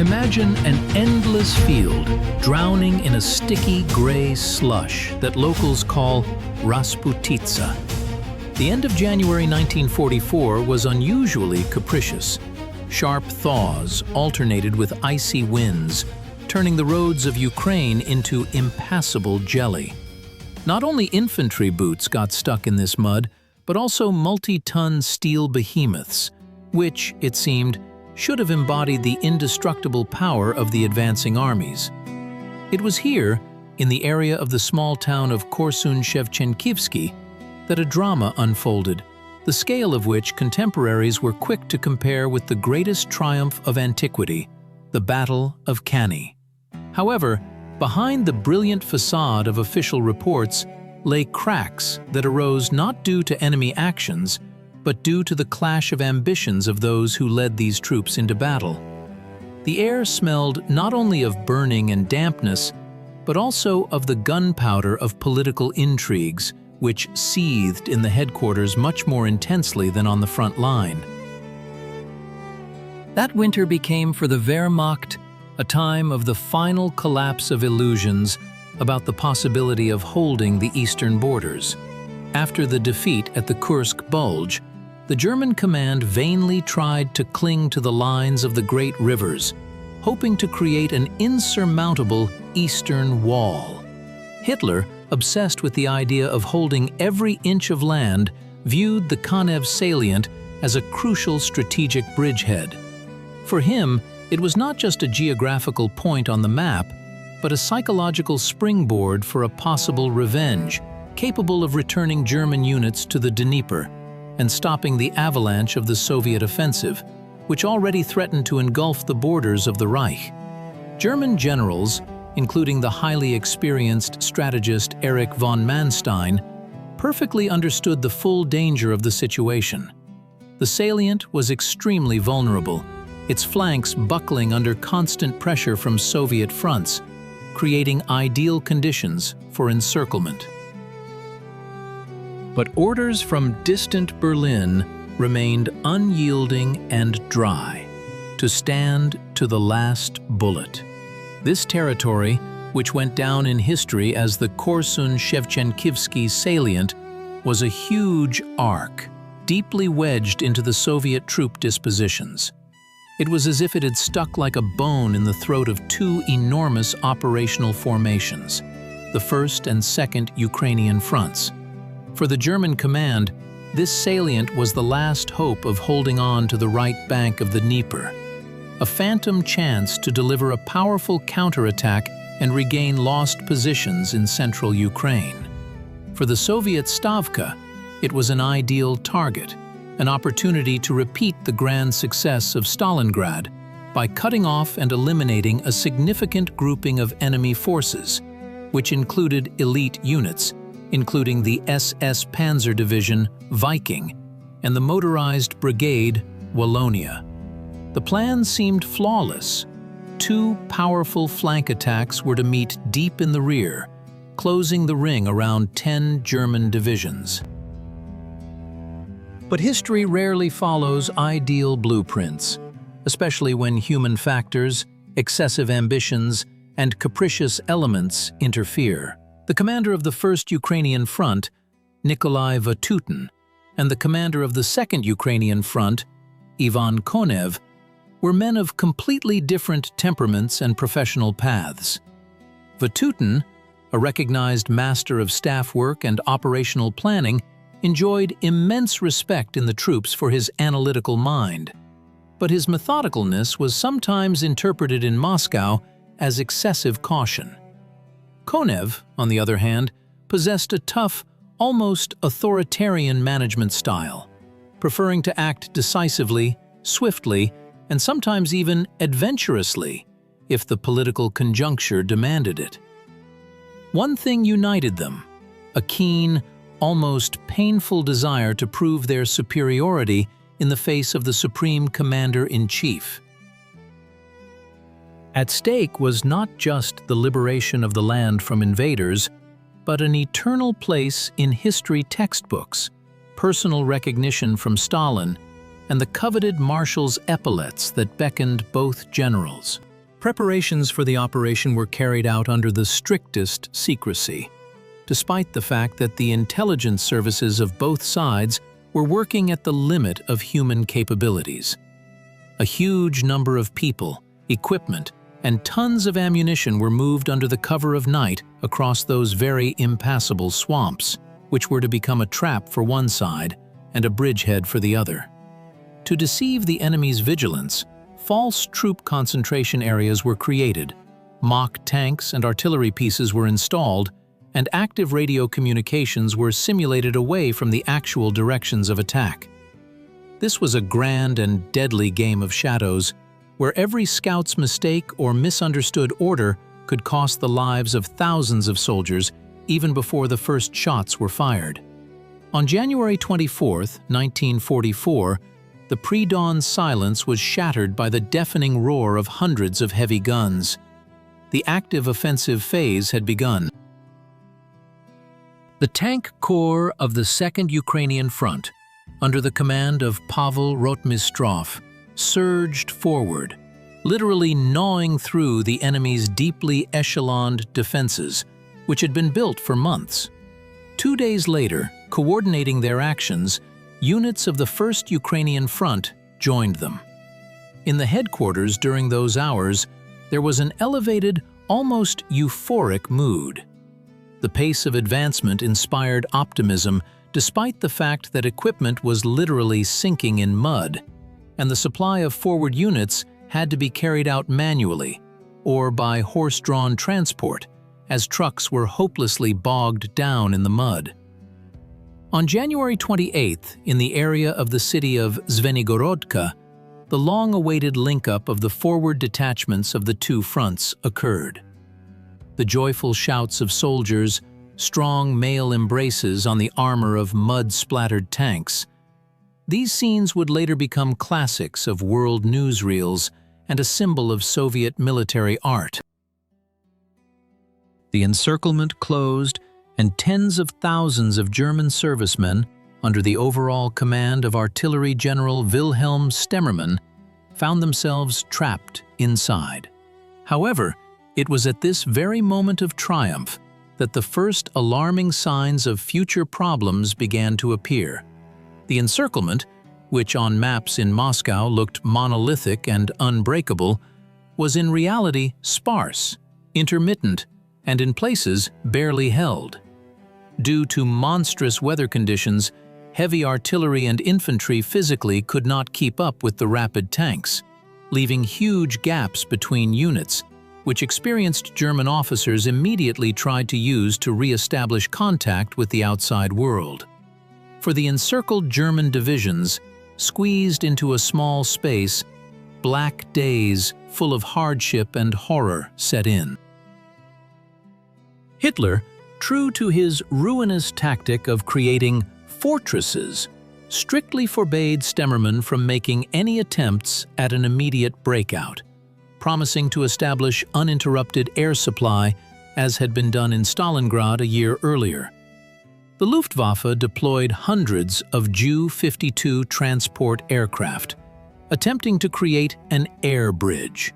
Imagine an endless field drowning in a sticky gray slush that locals call Rasputitsa. The end of January 1944 was unusually capricious. Sharp thaws alternated with icy winds, turning the roads of Ukraine into impassable jelly. Not only infantry boots got stuck in this mud, but also multi-ton steel behemoths, which, it seemed, should have embodied the indestructible power of the advancing armies. It was here, in the area of the small town of Korsun-Shevchenkivskyi, that a drama unfolded, the scale of which contemporaries were quick to compare with the greatest triumph of antiquity, the Battle of Cannae. However, behind the brilliant facade of official reports lay cracks that arose not due to enemy actions, but due to the clash of ambitions of those who led these troops into battle. The air smelled not only of burning and dampness, but also of the gunpowder of political intrigues, which seethed in the headquarters much more intensely than on the front line. That winter became for the Wehrmacht a time of the final collapse of illusions about the possibility of holding the eastern borders. After the defeat at the Kursk Bulge, the German command vainly tried to cling to the lines of the great rivers, hoping to create an insurmountable eastern wall. Hitler, obsessed with the idea of holding every inch of land, viewed the Cannae salient as a crucial strategic bridgehead. For him, it was not just a geographical point on the map, but a psychological springboard for a possible revenge, capable of returning German units to the Dnieper and stopping the avalanche of the Soviet offensive, which already threatened to engulf the borders of the Reich. German generals, including the highly experienced strategist Erich von Manstein, perfectly understood the full danger of the situation. The salient was extremely vulnerable, its flanks buckling under constant pressure from Soviet fronts, creating ideal conditions for encirclement. But orders from distant Berlin remained unyielding and dry, to stand to the last bullet. This territory, which went down in history as the Korsun-Shevchenkivskyi salient, was a huge arc, deeply wedged into the Soviet troop dispositions. It was as if it had stuck like a bone in the throat of two enormous operational formations, the First and Second Ukrainian fronts. For the German command, this salient was the last hope of holding on to the right bank of the Dnieper, a phantom chance to deliver a powerful counterattack and regain lost positions in central Ukraine. For the Soviet Stavka, it was an ideal target, an opportunity to repeat the grand success of Stalingrad by cutting off and eliminating a significant grouping of enemy forces, which included elite units, including the SS Panzer Division Viking and the motorized brigade Wallonia. The plan seemed flawless. Two powerful flank attacks were to meet deep in the rear, closing the ring around 10 German divisions. But history rarely follows ideal blueprints, especially when human factors, excessive ambitions, and capricious elements interfere. The commander of the First Ukrainian Front, Nikolai Vatutin, and the commander of the Second Ukrainian Front, Ivan Konev, were men of completely different temperaments and professional paths. Vatutin, a recognized master of staff work and operational planning, enjoyed immense respect in the troops for his analytical mind. But his methodicalness was sometimes interpreted in Moscow as excessive caution. Konev, on the other hand, possessed a tough, almost authoritarian management style, preferring to act decisively, swiftly, and sometimes even adventurously, if the political conjuncture demanded it. One thing united them: a keen, almost painful desire to prove their superiority in the face of the Supreme Commander-in-Chief. At stake was not just the liberation of the land from invaders, but an eternal place in history textbooks, personal recognition from Stalin, and the coveted marshal's epaulets that beckoned both generals. Preparations for the operation were carried out under the strictest secrecy, despite the fact that the intelligence services of both sides were working at the limit of human capabilities. A huge number of people, equipment, and tons of ammunition were moved under the cover of night across those very impassable swamps, which were to become a trap for one side and a bridgehead for the other. To deceive the enemy's vigilance, false troop concentration areas were created, mock tanks and artillery pieces were installed, and active radio communications were simulated away from the actual directions of attack. This was a grand and deadly game of shadows, where every scout's mistake or misunderstood order could cost the lives of thousands of soldiers even before the first shots were fired. On January 24, 1944, the pre-dawn silence was shattered by the deafening roar of hundreds of heavy guns. The active offensive phase had begun. The tank corps of the 2nd Ukrainian Front, under the command of Pavel Rotmistrov, surged forward, literally gnawing through the enemy's deeply echeloned defenses, which had been built for months. 2 days later, coordinating their actions, units of the 1st Ukrainian Front joined them. In the headquarters during those hours, there was an elevated, almost euphoric mood. The pace of advancement inspired optimism despite the fact that equipment was literally sinking in mud, and the supply of forward units had to be carried out manually or by horse-drawn transport, as trucks were hopelessly bogged down in the mud. On January 28th, in the area of the city of Zvenigorodka, the long-awaited link-up of the forward detachments of the two fronts occurred. The joyful shouts of soldiers, strong male embraces on the armor of mud-splattered tanks. These scenes would later become classics of world newsreels and a symbol of Soviet military art. The encirclement closed, and tens of thousands of German servicemen, under the overall command of Artillery General Wilhelm Stemmermann, found themselves trapped inside. However, it was at this very moment of triumph that the first alarming signs of future problems began to appear. The encirclement, which on maps in Moscow looked monolithic and unbreakable, was in reality sparse, intermittent, and in places barely held. Due to monstrous weather conditions, heavy artillery and infantry physically could not keep up with the rapid tanks, leaving huge gaps between units, which experienced German officers immediately tried to use to re-establish contact with the outside world. For the encircled German divisions, squeezed into a small space, black days full of hardship and horror set in. Hitler, true to his ruinous tactic of creating fortresses, strictly forbade Stemmermann from making any attempts at an immediate breakout, promising to establish uninterrupted air supply as had been done in Stalingrad a year earlier. The Luftwaffe deployed hundreds of Ju-52 transport aircraft, attempting to create an air bridge.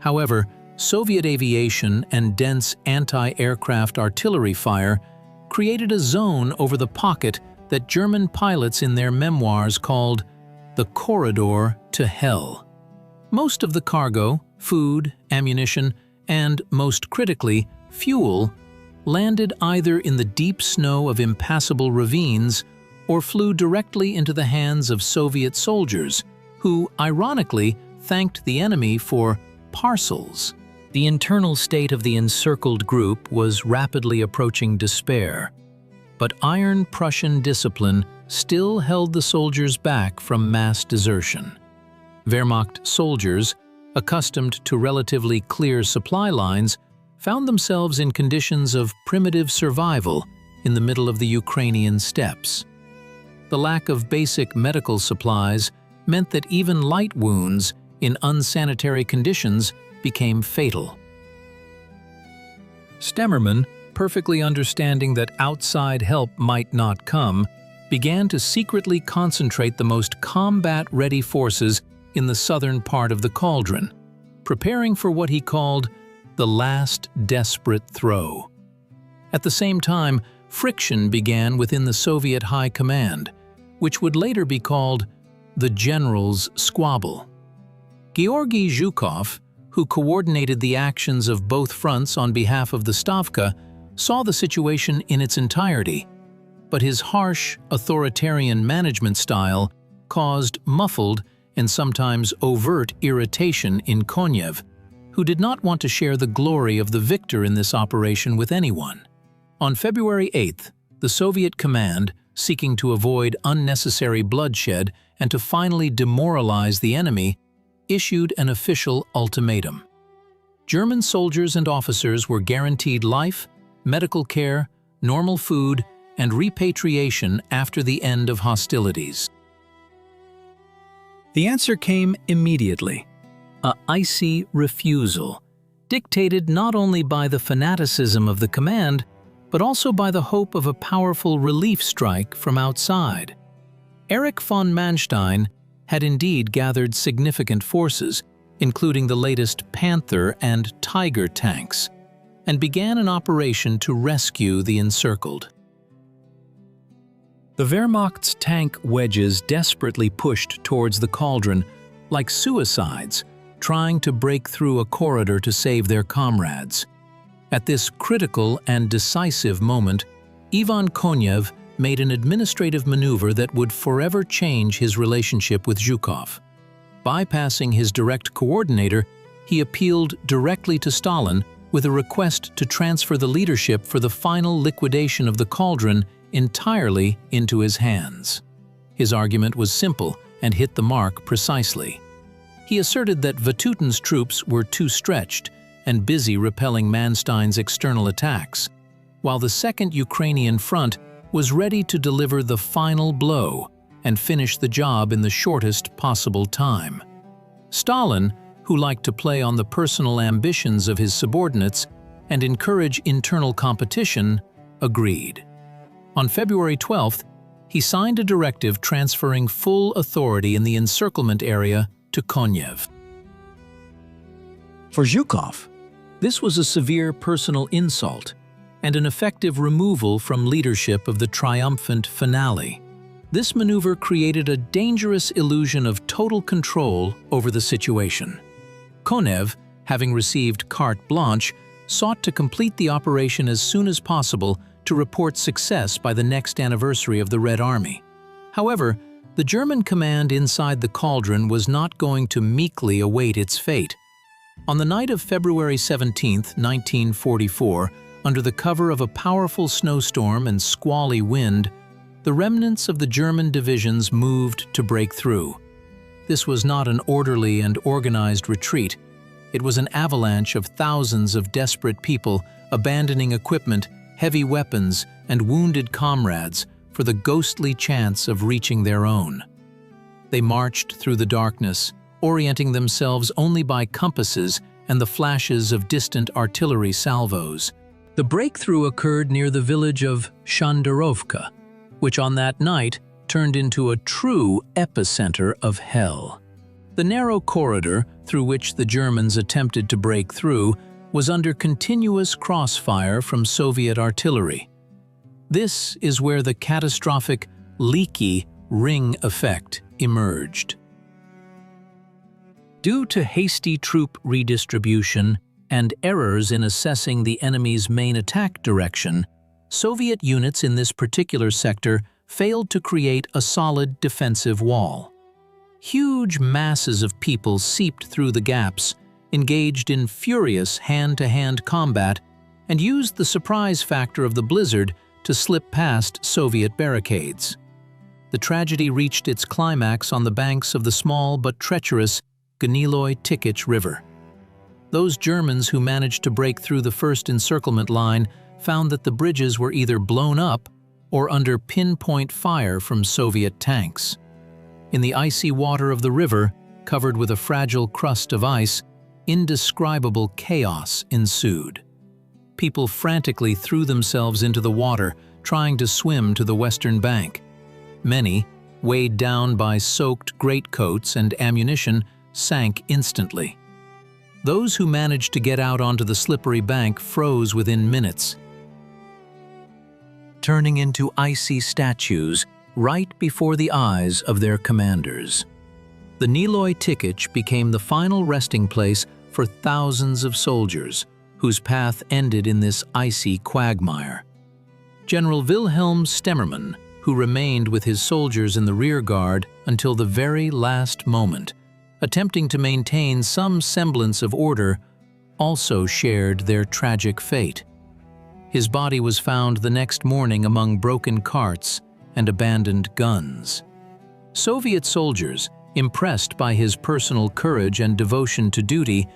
However, Soviet aviation and dense anti-aircraft artillery fire created a zone over the pocket that German pilots in their memoirs called the corridor to hell. Most of the cargo, food, ammunition, and, most critically, fuel, landed either in the deep snow of impassable ravines or flew directly into the hands of Soviet soldiers, who, ironically, thanked the enemy for parcels. The internal state of the encircled group was rapidly approaching despair, but iron Prussian discipline still held the soldiers back from mass desertion. Wehrmacht soldiers, accustomed to relatively clear supply lines, found themselves in conditions of primitive survival in the middle of the Ukrainian steppes. The lack of basic medical supplies meant that even light wounds in unsanitary conditions became fatal. Stemmermann, perfectly understanding that outside help might not come, began to secretly concentrate the most combat-ready forces in the southern part of the cauldron, preparing for what he called the last desperate throw. At the same time, friction began within the Soviet High Command, which would later be called the Generals' Squabble. Georgy Zhukov, who coordinated the actions of both fronts on behalf of the Stavka, saw the situation in its entirety, but his harsh, authoritarian management style caused muffled and sometimes overt irritation in Konev, who did not want to share the glory of the victor in this operation with anyone. On February 8th, the Soviet command, seeking to avoid unnecessary bloodshed and to finally demoralize the enemy, issued an official ultimatum. German soldiers and officers were guaranteed life, medical care, normal food, and repatriation after the end of hostilities. The answer came immediately: an icy refusal, dictated not only by the fanaticism of the command, but also by the hope of a powerful relief strike from outside. Erich von Manstein had indeed gathered significant forces, including the latest Panther and Tiger tanks, and began an operation to rescue the encircled. The Wehrmacht's tank wedges desperately pushed towards the cauldron like suicides, trying to break through a corridor to save their comrades. At this critical and decisive moment, Ivan Konev made an administrative maneuver that would forever change his relationship with Zhukov. Bypassing his direct coordinator, he appealed directly to Stalin with a request to transfer the leadership for the final liquidation of the cauldron entirely into his hands. His argument was simple and hit the mark precisely. He asserted that Vatutin's troops were too stretched and busy repelling Manstein's external attacks, while the Second Ukrainian Front was ready to deliver the final blow and finish the job in the shortest possible time. Stalin, who liked to play on the personal ambitions of his subordinates and encourage internal competition, agreed. On February 12th, he signed a directive transferring full authority in the encirclement area to Konev. For Zhukov, this was a severe personal insult and an effective removal from leadership of the triumphant finale. This maneuver created a dangerous illusion of total control over the situation. Konev, having received carte blanche, sought to complete the operation as soon as possible to report success by the next anniversary of the Red Army. However, the German command inside the cauldron was not going to meekly await its fate. On the night of February 17, 1944, under the cover of a powerful snowstorm and squally wind, the remnants of the German divisions moved to break through. This was not an orderly and organized retreat. It was an avalanche of thousands of desperate people abandoning equipment, heavy weapons, and wounded comrades for the ghostly chance of reaching their own. They marched through the darkness, orienting themselves only by compasses and the flashes of distant artillery salvos. The breakthrough occurred near the village of Shandarovka, which on that night turned into a true epicenter of hell. The narrow corridor through which the Germans attempted to break through was under continuous crossfire from Soviet artillery. This is where the catastrophic, leaky ring effect emerged. Due to hasty troop redistribution and errors in assessing the enemy's main attack direction, Soviet units in this particular sector failed to create a solid defensive wall. Huge masses of people seeped through the gaps, engaged in furious hand-to-hand combat, and used the surprise factor of the blizzard to slip past Soviet barricades. The tragedy reached its climax on the banks of the small but treacherous Gniloy-Tikich River. Those Germans who managed to break through the first encirclement line found that the bridges were either blown up or under pinpoint fire from Soviet tanks. In the icy water of the river, covered with a fragile crust of ice, indescribable chaos ensued. People frantically threw themselves into the water, trying to swim to the western bank. Many, weighed down by soaked greatcoats and ammunition, sank instantly. Those who managed to get out onto the slippery bank froze within minutes, turning into icy statues right before the eyes of their commanders. The Niloi Tikich became the final resting place for thousands of soldiers, whose path ended in this icy quagmire. General Wilhelm Stemmermann, who remained with his soldiers in the rear guard until the very last moment, attempting to maintain some semblance of order, also shared their tragic fate. His body was found the next morning among broken carts and abandoned guns. Soviet soldiers, impressed by his personal courage and devotion to duty,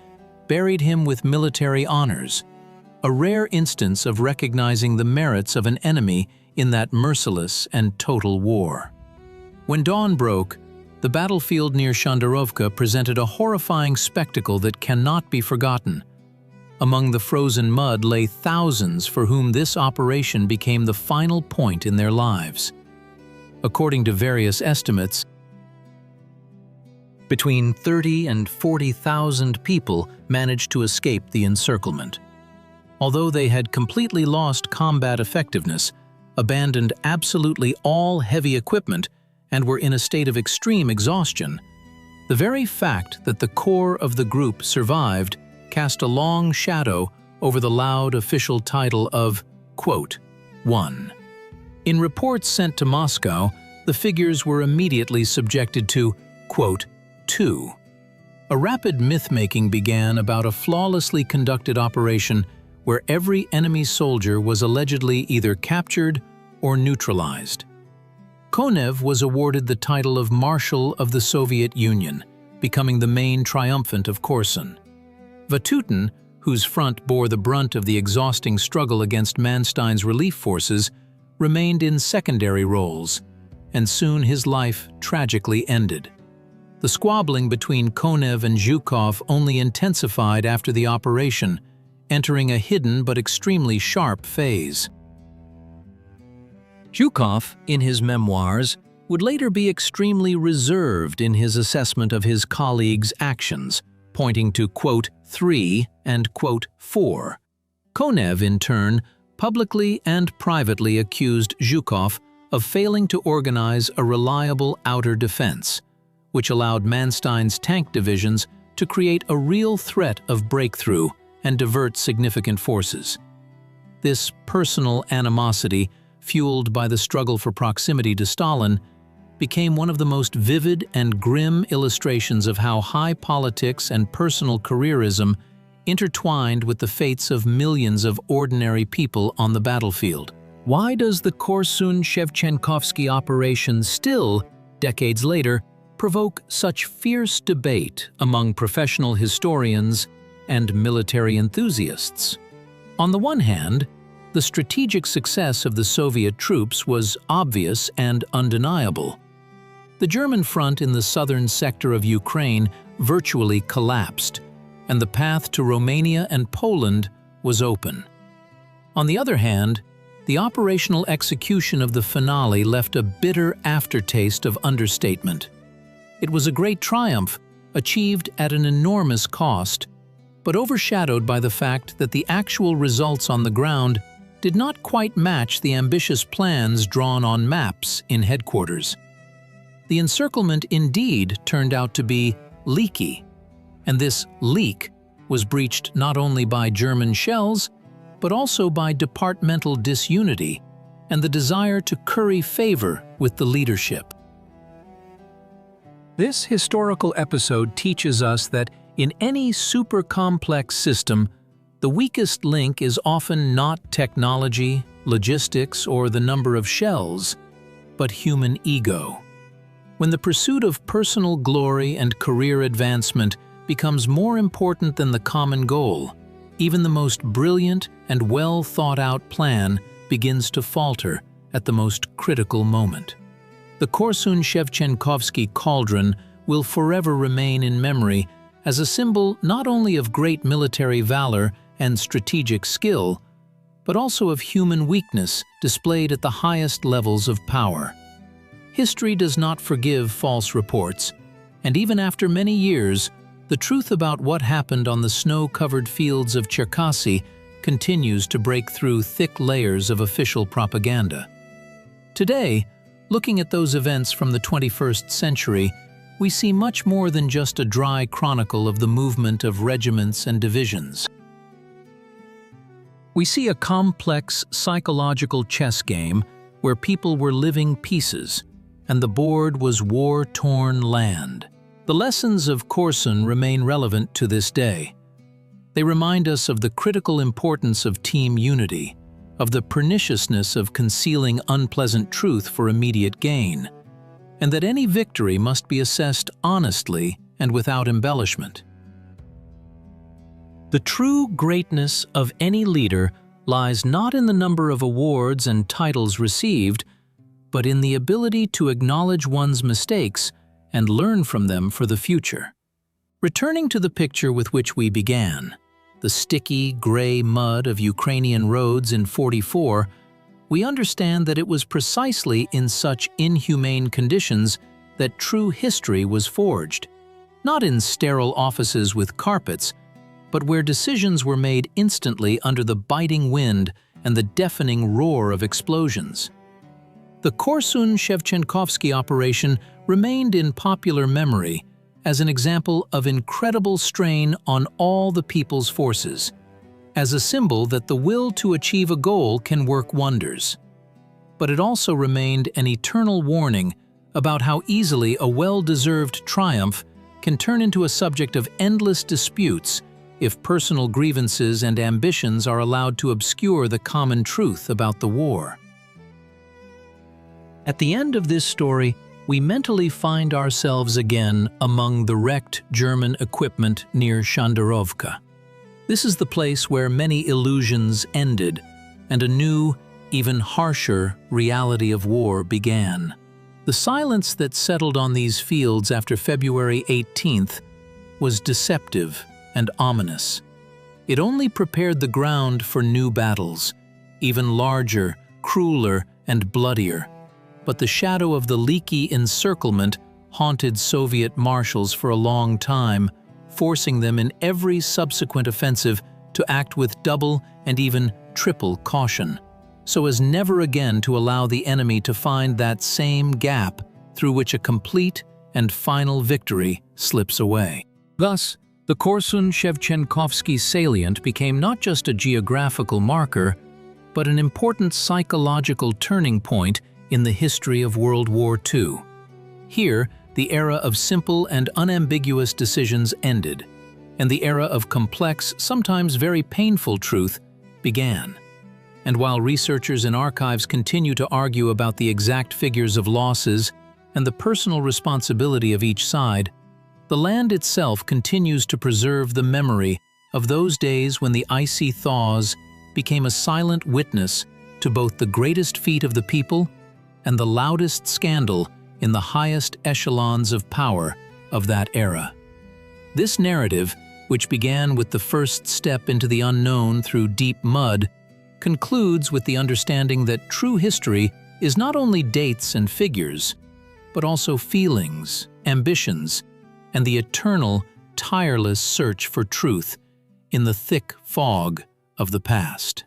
buried him with military honors, a rare instance of recognizing the merits of an enemy in that merciless and total war. When dawn broke, the battlefield near Shandarovka presented a horrifying spectacle that cannot be forgotten. Among the frozen mud lay thousands for whom this operation became the final point in their lives. According to various estimates, between 30 and 40,000 people managed to escape the encirclement. Although they had completely lost combat effectiveness, abandoned absolutely all heavy equipment, and were in a state of extreme exhaustion, the very fact that the core of the group survived cast a long shadow over the loud official title of, quote, "1." In reports sent to Moscow, the figures were immediately subjected to, quote, "2." A rapid myth-making began about a flawlessly conducted operation where every enemy soldier was allegedly either captured or neutralized. Konev was awarded the title of Marshal of the Soviet Union, becoming the main triumphant of Korsun. Vatutin, whose front bore the brunt of the exhausting struggle against Manstein's relief forces, remained in secondary roles, and soon his life tragically ended. The squabbling between Konev and Zhukov only intensified after the operation, entering a hidden but extremely sharp phase. Zhukov, in his memoirs, would later be extremely reserved in his assessment of his colleagues' actions, pointing to, quote, "3" and, quote, "4. Konev, in turn, publicly and privately accused Zhukov of failing to organize a reliable outer defense, which allowed Manstein's tank divisions to create a real threat of breakthrough and divert significant forces. This personal animosity, fueled by the struggle for proximity to Stalin, became one of the most vivid and grim illustrations of how high politics and personal careerism intertwined with the fates of millions of ordinary people on the battlefield. Why does the Korsun-Shevchenkovsky operation still, decades later, provoke such fierce debate among professional historians and military enthusiasts? On the one hand, the strategic success of the Soviet troops was obvious and undeniable. The German front in the southern sector of Ukraine virtually collapsed, and the path to Romania and Poland was open. On the other hand, the operational execution of the finale left a bitter aftertaste of understatement. It was a great triumph, achieved at an enormous cost, but overshadowed by the fact that the actual results on the ground did not quite match the ambitious plans drawn on maps in headquarters. The encirclement indeed turned out to be leaky, and this leak was breached not only by German shells, but also by departmental disunity and the desire to curry favor with the leadership. This historical episode teaches us that in any super-complex system, the weakest link is often not technology, logistics, or the number of shells, but human ego. When the pursuit of personal glory and career advancement becomes more important than the common goal, even the most brilliant and well-thought-out plan begins to falter at the most critical moment. The Korsun-Shevchenkovsky Cauldron will forever remain in memory as a symbol not only of great military valor and strategic skill, but also of human weakness displayed at the highest levels of power. History does not forgive false reports, and even after many years, the truth about what happened on the snow-covered fields of Cherkasy continues to break through thick layers of official propaganda. Today, looking at those events from the 21st century, we see much more than just a dry chronicle of the movement of regiments and divisions. We see a complex psychological chess game where people were living pieces, and the board was war-torn land. The lessons of Korsun remain relevant to this day. They remind us of the critical importance of team unity, of the perniciousness of concealing unpleasant truth for immediate gain, and that any victory must be assessed honestly and without embellishment. The true greatness of any leader lies not in the number of awards and titles received, but in the ability to acknowledge one's mistakes and learn from them for the future. Returning to the picture with which we began, the sticky, gray mud of Ukrainian roads in '44, we understand that it was precisely in such inhumane conditions that true history was forged, not in sterile offices with carpets, but where decisions were made instantly under the biting wind and the deafening roar of explosions. The Korsun-Shevchenkovsky operation remained in popular memory as an example of incredible strain on all the people's forces, as a symbol that the will to achieve a goal can work wonders. But it also remained an eternal warning about how easily a well-deserved triumph can turn into a subject of endless disputes if personal grievances and ambitions are allowed to obscure the common truth about the war. At the end of this story, we mentally find ourselves again among the wrecked German equipment near Shandarovka. This is the place where many illusions ended and a new, even harsher reality of war began. The silence that settled on these fields after February 18th was deceptive and ominous. It only prepared the ground for new battles, even larger, crueler, and bloodier. But the shadow of the leaky encirclement haunted Soviet marshals for a long time, forcing them in every subsequent offensive to act with double and even triple caution, so as never again to allow the enemy to find that same gap through which a complete and final victory slips away. Thus, the Korsun-Shevchenkovsky salient became not just a geographical marker, but an important psychological turning point in the history of World War II. Here, the era of simple and unambiguous decisions ended, and the era of complex, sometimes very painful truth began. And while researchers and archives continue to argue about the exact figures of losses and the personal responsibility of each side, the land itself continues to preserve the memory of those days when the icy thaws became a silent witness to both the greatest feat of the people and the loudest scandal in the highest echelons of power of that era. This narrative, which began with the first step into the unknown through deep mud, concludes with the understanding that true history is not only dates and figures, but also feelings, ambitions, and the eternal, tireless search for truth in the thick fog of the past.